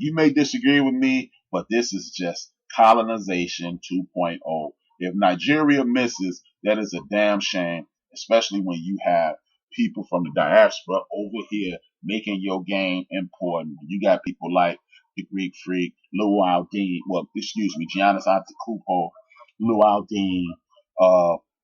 You may disagree with me, but this is just colonization 2.0. If Nigeria misses, that is a damn shame, especially when you have people from the diaspora over here making your game important. You got people like the Greek Freak, Giannis Antetokounmpo,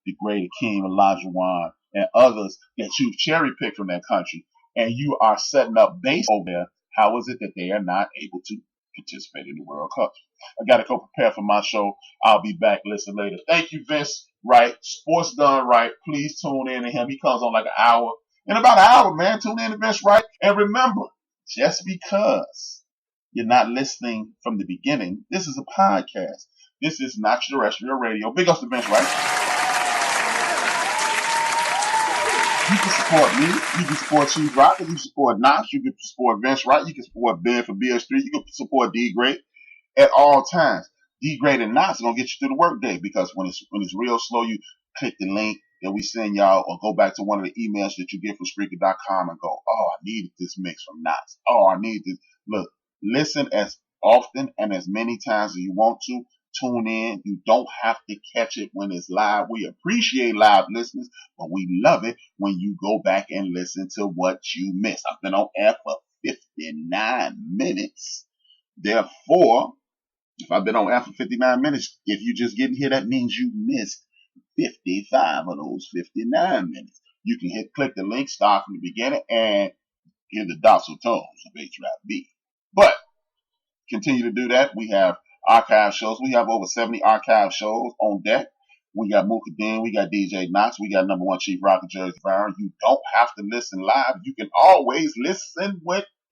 the great Akeem Olajuwon, and others that you've cherry-picked from that country, and you are setting up base over there. How is it that they are not able to participate in the World Cup? I got to go prepare for my show. I'll be back. Listen later. Thank you, Vince Wright. Sports Done Right. Please tune in to him. He comes on like an hour. In about an hour, man. Tune in to Vince Wright. And remember, just because you're not listening from the beginning, this is a podcast. This is not terrestrial radio. Big ups to Vince Wright. You can support me. You can support Chief Rock. You can support Knox. You can support Vince Wright. You can support Ben for BS3. You can support D-Great at all times. D-Great and Knox are going to get you through the workday, because when it's real slow, you click the link that we send y'all, or go back to one of the emails that you get from Spreaker.com and go, oh, I needed this mix from Knox. Oh, I need this. Look, listen as often and as many times as you want to. Tune in. You don't have to catch it when it's live. We appreciate live listeners, but we love it when you go back and listen to what you missed. I've been on air for 59 minutes. Therefore, if I've been on air for 59 minutes, if you just getting here, that means you missed 55 of those 59 minutes. You can click the link, start from the beginning, and hear the docile tones of HRap B. But continue to do that. We have archive shows. We have over 70 archive shows on deck. We got Mooka Dean, we got DJ Knox, we got number one Chief Rock and Jersey Byron. You don't have to listen live. You can always listen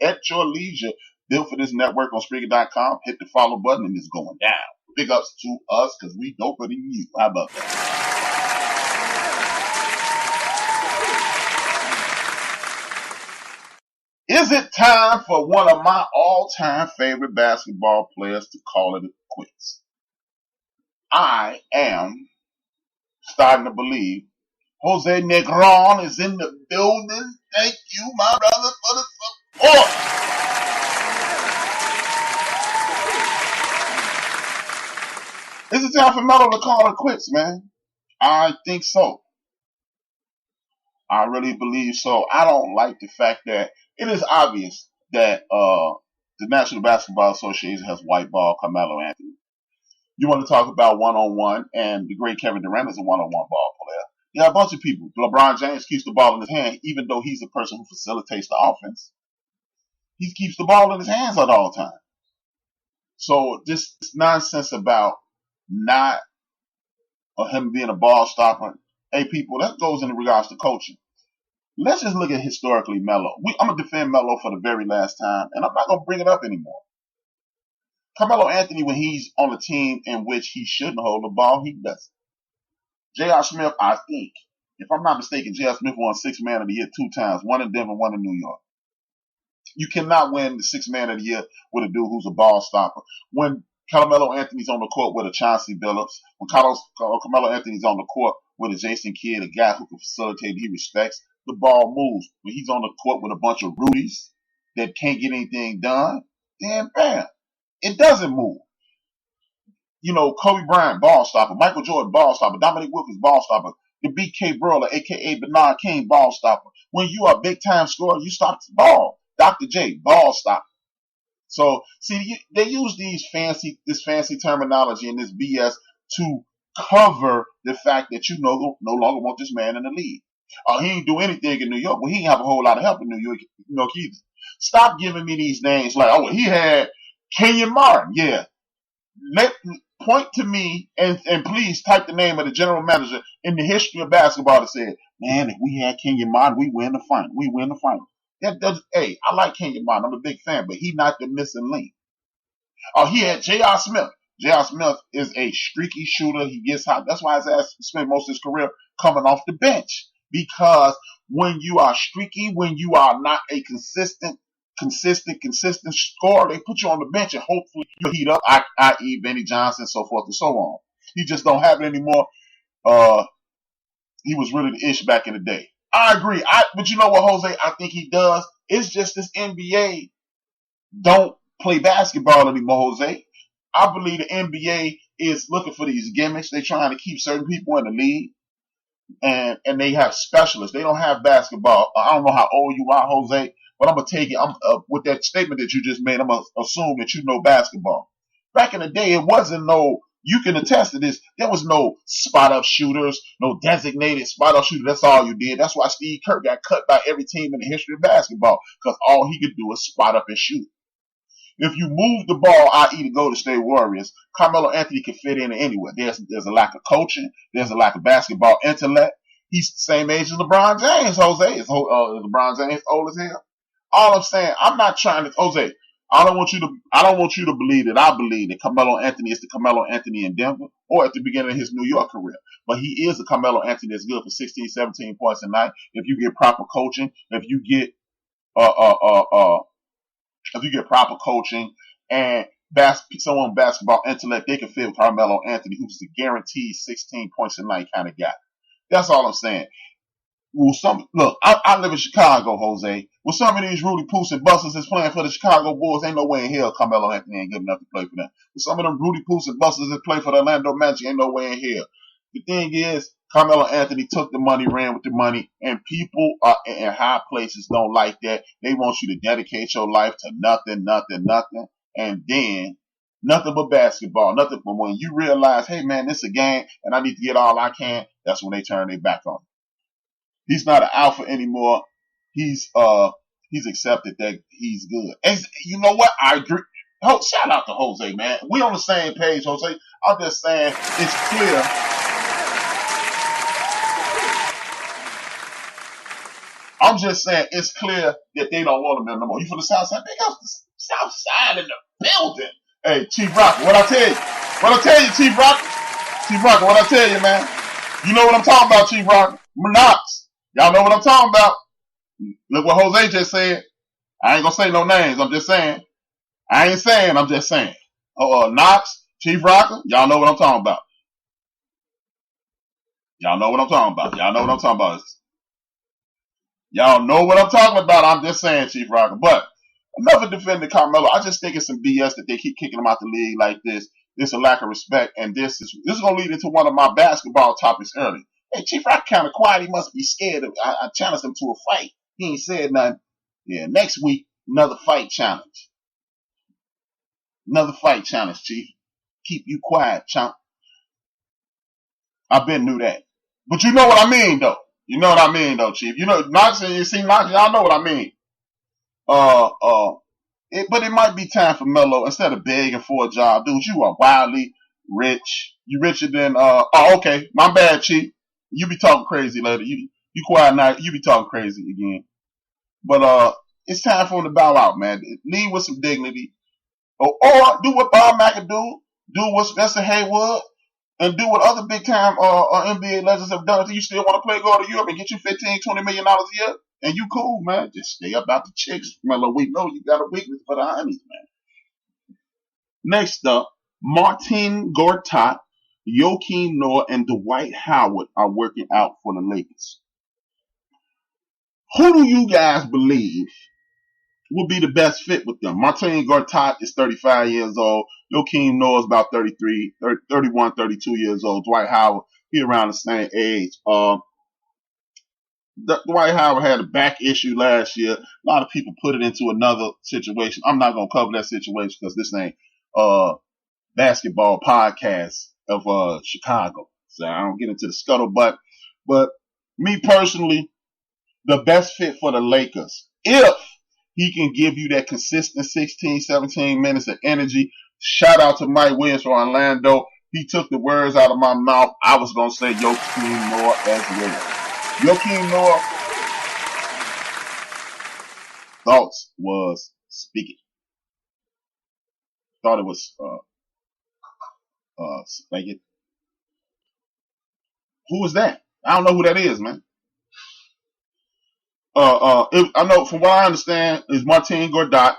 at your leisure. Built for this network on Spreaker.com. Hit the follow button and it's going down. Big ups to us because we doper than you. How about that? Is it time for one of my all-time favorite basketball players to call it quits? I am starting to believe Jose Negron is in the building. Thank you, my brother, for the support. Is it time for Melo to call it quits, man? I think so. I really believe so. I don't like the fact that it is obvious that the National Basketball Association has whiteballed Carmelo Anthony. You want to talk about one-on-one, and the great Kevin Durant is a one-on-one ball player. You have a bunch of people. LeBron James keeps the ball in his hand, even though he's the person who facilitates the offense. He keeps the ball in his hands at all times. So this nonsense about not or him being a ball stopper, hey people, that goes in regards to coaching. Let's just look at historically Melo. I'm going to defend Melo for the very last time, and I'm not going to bring it up anymore. Carmelo Anthony, when he's on a team in which he shouldn't hold the ball, he doesn't. J.R. Smith, I think, if I'm not mistaken, J.R. Smith won Sixth Man of the Year 2 times, one in Denver, one in New York. You cannot win the Sixth Man of the Year with a dude who's a ball stopper. When Carmelo Anthony's on the court with a Chauncey Billups, when Carmelo Anthony's on the court with a Jason Kidd, a guy who can facilitate, he respects, the ball moves. When he's on the court with a bunch of Rudies that can't get anything done, then bam, it doesn't move. You know, Kobe Bryant, ball stopper. Michael Jordan, ball stopper. Dominique Wilkins, ball stopper. The BK Brawler, a.k.a. Bernard King, ball stopper. When you are a big-time scorer, you stop the ball. Dr. J, ball stopper. So, see, they use this fancy terminology and this BS to cover the fact that you no longer want this man in the league. He ain't do anything in New York. Well, he ain't have a whole lot of help in New York either. Stop giving me these names like, oh, he had Kenyon Martin. Yeah. Point to me and please type the name of the general manager in the history of basketball that said, man, if we had Kenyon Martin, we win the final. We win the final. Hey, I like Kenyon Martin. I'm a big fan, but he's not the missing link. He had J.R. Smith. J.R. Smith is a streaky shooter. He gets hot. That's why his ass spent most of his career coming off the bench. Because when you are streaky, when you are not a consistent scorer, they put you on the bench and hopefully you heat up, i.e. Benny Johnson, so forth and so on. He just don't have it anymore. He was really the ish back in the day. I agree. But you know what, Jose? I think he does. It's just this NBA don't play basketball anymore, Jose. I believe the NBA is looking for these gimmicks. They're trying to keep certain people in the league, and they have specialists. They don't have basketball. I don't know how old you are, Jose, but I'm gonna take it. With that statement that you just made, I'm gonna assume that you know basketball. Back in the day, it wasn't no. You can attest to this. There was no spot up shooters, no designated spot up shooter. That's all you did. That's why Steve Kerr got cut by every team in the history of basketball, because all he could do was spot up and shoot. If you move the ball, i.e. the Golden State Warriors, Carmelo Anthony can fit in anywhere. There's a lack of coaching. There's a lack of basketball intellect. He's the same age as LeBron James, Jose. Is LeBron James old as hell? All I'm saying, I'm not trying to, Jose, I don't want you to believe that I believe that Carmelo Anthony is the Carmelo Anthony in Denver or at the beginning of his New York career. But he is a Carmelo Anthony that's good for 16, 17 points a night. If you get proper coaching, if you get proper coaching and someone basketball intellect, they can fit Carmelo Anthony, who's the guaranteed 16 points a night kind of guy. That's all I'm saying. Look, I live in Chicago, Jose. With some of these Rudy Poos and Busters that's playing for the Chicago Bulls, ain't no way in hell Carmelo Anthony ain't good enough to play for them. With some of them Rudy Poos and Busters that play for the Orlando Magic, ain't no way in hell. The thing is, Carmelo Anthony took the money, ran with the money, and people in high places don't like that. They want you to dedicate your life to nothing, and then nothing but basketball, nothing. But when you realize, hey man, this is a game, and I need to get all I can, that's when they turn their back on you. He's not an alpha anymore. He's accepted that he's good. And you know what? I agree. Shout out to Jose, man. We on the same page, Jose. I'm just saying it's clear. I'm just saying it's clear that they don't want him no more. You from the South Side? They got the South Side in the building. Hey, Chief Rocker, what I tell you, Chief Rocker? Chief Rocker, what I tell you, man? You know what I'm talking about, Chief Rocker? Knox. Y'all know what I'm talking about. Look what Jose just said. I ain't gonna say no names. I'm just saying. I ain't saying. I'm just saying. Knox, Chief Rocker, y'all know what I'm talking about. Y'all know what I'm talking about. Y'all know what I'm talking about. Y'all know what I'm talking about. I'm just saying, Chief Rocker. But enough defending Carmelo. I just think it's some BS that they keep kicking him out the league like this. There's a lack of respect, and this is gonna lead into one of my basketball topics early. Hey, Chief Rock kind of quiet. He must be scared. I challenged him to a fight. He ain't said nothing. Yeah, next week, another fight challenge. Another fight challenge, Chief. Keep you quiet, chump. I been knew that. But you know what I mean, though. You know what I mean, though, Chief. You know, Knox, you see Knox, y'all know what I mean. But it might be time for Melo, instead of begging for a job, dude, you are wildly rich. You richer than, okay, my bad, Chief. You be talking crazy later. You quiet now. You be talking crazy again. But it's time for him to bow out, man. Leave with some dignity, or do what Bob McAdoo, do what Spencer Haywood, and do what other big time NBA legends have done. If you still want to play, go to Europe and get you $15-20 million a year, and you cool, man. Just stay up out the chicks, Melo. We know you got a weakness for the honeys, man. Next up, Martin Gortat, Joakim Noah, and Dwight Howard are working out for the Lakers. Who do you guys believe will be the best fit with them? Martin Gortat is 35 years old. Joakim Noah is about 31, 32 years old. Dwight Howard, he around the same age. Dwight Howard had a back issue last year. A lot of people put it into another situation. I'm not going to cover that situation because this ain't basketball podcast of Chicago. So I don't get into the scuttlebutt. But me personally, the best fit for the Lakers, if he can give you that consistent 16, 17 minutes of energy. Shout out to Mike Williams from Orlando. He took the words out of my mouth. I was going to say Joakim Noah as well. Joakim Noah, thoughts was speaking. Thought it was speaking. Who is that? I don't know who that is, man. I know from what I understand is Martin Gortat,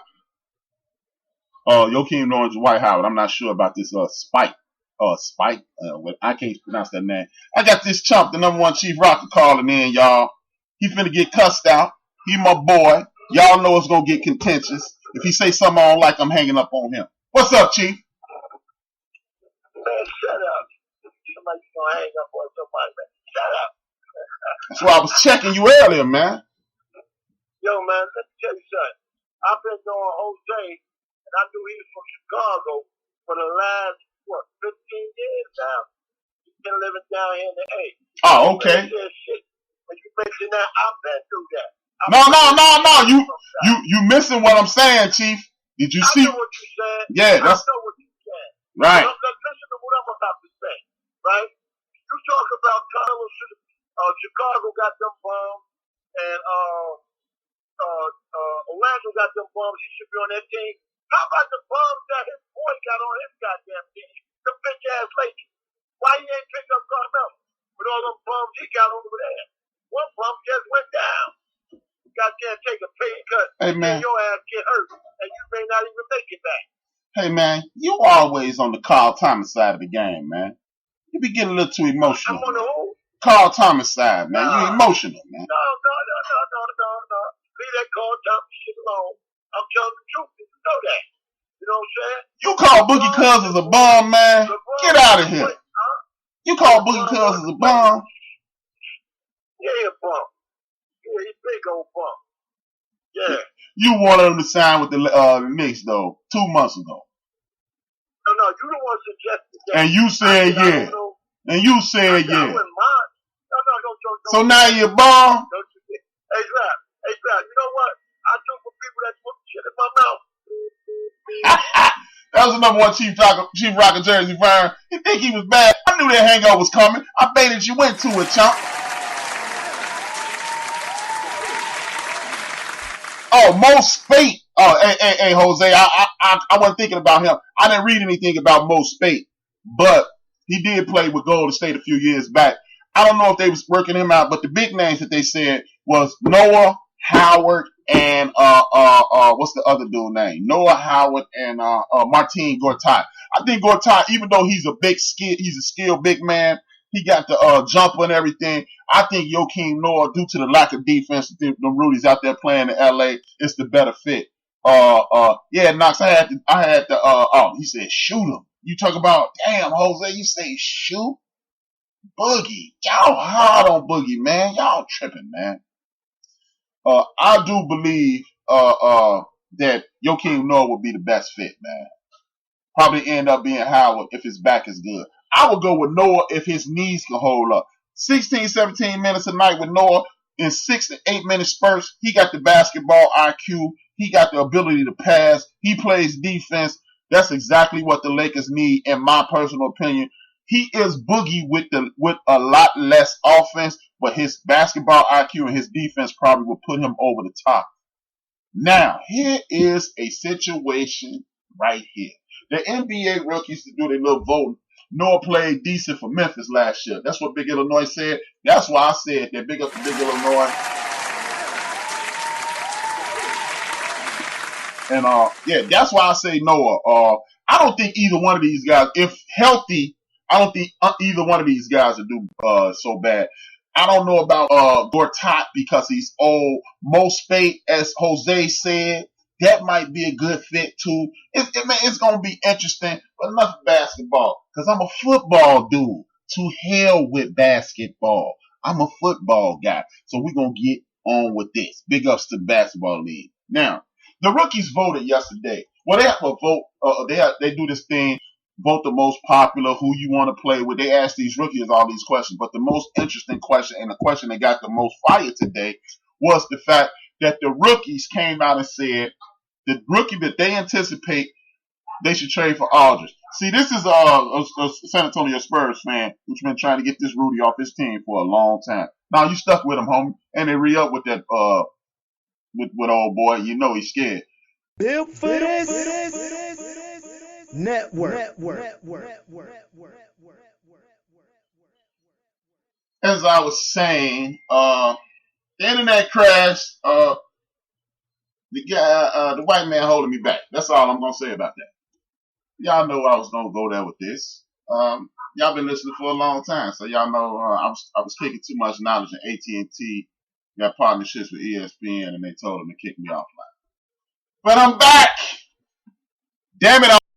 Joakim Noah, and Dwight Howard. I'm not sure about this Spike. I can't pronounce that name. I got this chump, the number one Chief Rocker, calling in, y'all. He finna get cussed out. He my boy. Y'all know it's gonna get contentious. If he say something I don't like, I'm hanging up on him. What's up, Chief? Man, shut up. Somebody's gonna hang up on somebody, man. Shut up. That's why I was checking you earlier, man. Yo, man, let me tell you something. I've been knowing Jose, and I knew he was from Chicago for the last, 15 years now. He's been living down here in the A. Oh, okay. Shit. When you mention that, I've been through that. No. You missing what I'm saying, Chief. Did you see? I know what you said. Yeah, that's. I know what you said. Right. Listen to what I'm about to say, right? You talk about Carlos, Chicago got them bombs, and Orlando got them bombs. He should be on that team. How about the bombs that his boy got on his goddamn team? The bitch ass Lakers. Why he ain't pick up Carmelo with all them bombs he got over there? One bump just went down. Goddamn, take a pay cut. Hey, man. And your ass get hurt, and you may not even make it back. Hey, man, you always on the Carl Thomas side of the game, man. You be getting a little too emotional. I'm on the who? Carl Thomas side, man. You emotional, man. No. Leave that Carl Thomas shit alone. I'm telling the truth. You know that. You know what I'm saying? You call Boogie Cousins a bum, man. Get out of here. You call Boogie Cousins a bum. Yeah, he a bum. Yeah, he's big old bum. Yeah. You wanted him to sign with the Knicks, though, 2 months ago. No, you the one suggested that. And you said yeah. And you said yeah. No, don't. So now you're a bum? Hey, Rap, you know what? I do for people that put shit in my mouth. That was the number one Chief Rocker Jersey Fire. You think he was bad? I knew that hangover was coming. I baited you into it, chump. Oh, Mo Spate. Oh, hey, Jose. I wasn't thinking about him. I didn't read anything about Mo Spate, but he did play with Golden State a few years back. I don't know if they was working him out, but the big names that they said was Noah, Howard, and what's the other dude name? Noah, Howard, and Martin Gortat. I think Gortat, even though he's a skilled big man, he got the jumper and everything. I think Joakim Noah, due to the lack of defense, the Rudy's out there playing in LA, is the better fit. Yeah, Knox, I had to he said shoot him. You talk about, damn, Jose, you say shoot? Boogie. Y'all hard on Boogie, man. Y'all tripping, man. I do believe that Joakim Noah would be the best fit, man. Probably end up being Howard if his back is good. I would go with Noah if his knees can hold up. 16, 17 minutes a night with Noah in 6 to 8 minute spurts. He got the basketball IQ. He got the ability to pass. He plays defense. That's exactly what the Lakers need, in my personal opinion. He is Boogie with a lot less offense, but his basketball IQ and his defense probably will put him over the top. Now, here is a situation right here. The NBA rookies to do their little voting. Noah played decent for Memphis last year. That's what Big Illinois said. That's why I said that. Big up to Big Illinois. And yeah, that's why I say Noah. I don't think either one of these guys, if healthy, I don't think either one of these guys will do so bad. I don't know about Gortat because he's old. Mo Spate, as Jose said, that might be a good fit too. It's going to be interesting, but enough basketball because I'm a football dude. To hell with basketball. I'm a football guy. So we're going to get on with this. Big ups to the basketball league. Now, the rookies voted yesterday. Well, they have a vote. They do this thing, vote the most popular, who you want to play with. They ask these rookies all these questions, but the most interesting question and the question that got the most fire today was the fact that the rookies came out and said the rookie that they anticipate they should trade for Aldridge. See, this is a San Antonio Spurs fan who's been trying to get this Rudy off his team for a long time. Now you stuck with him, homie, and they re-up with that with old boy. You know he's scared. Built for this network. As I was saying, the internet crashed. The guy, the white man holding me back. That's all I'm gonna say about that. Y'all know I was gonna go there with this. Y'all been listening for a long time, so y'all know I was kicking too much knowledge, and AT&T got partnerships with ESPN, and they told them to kick me offline. But I'm back. Damn it.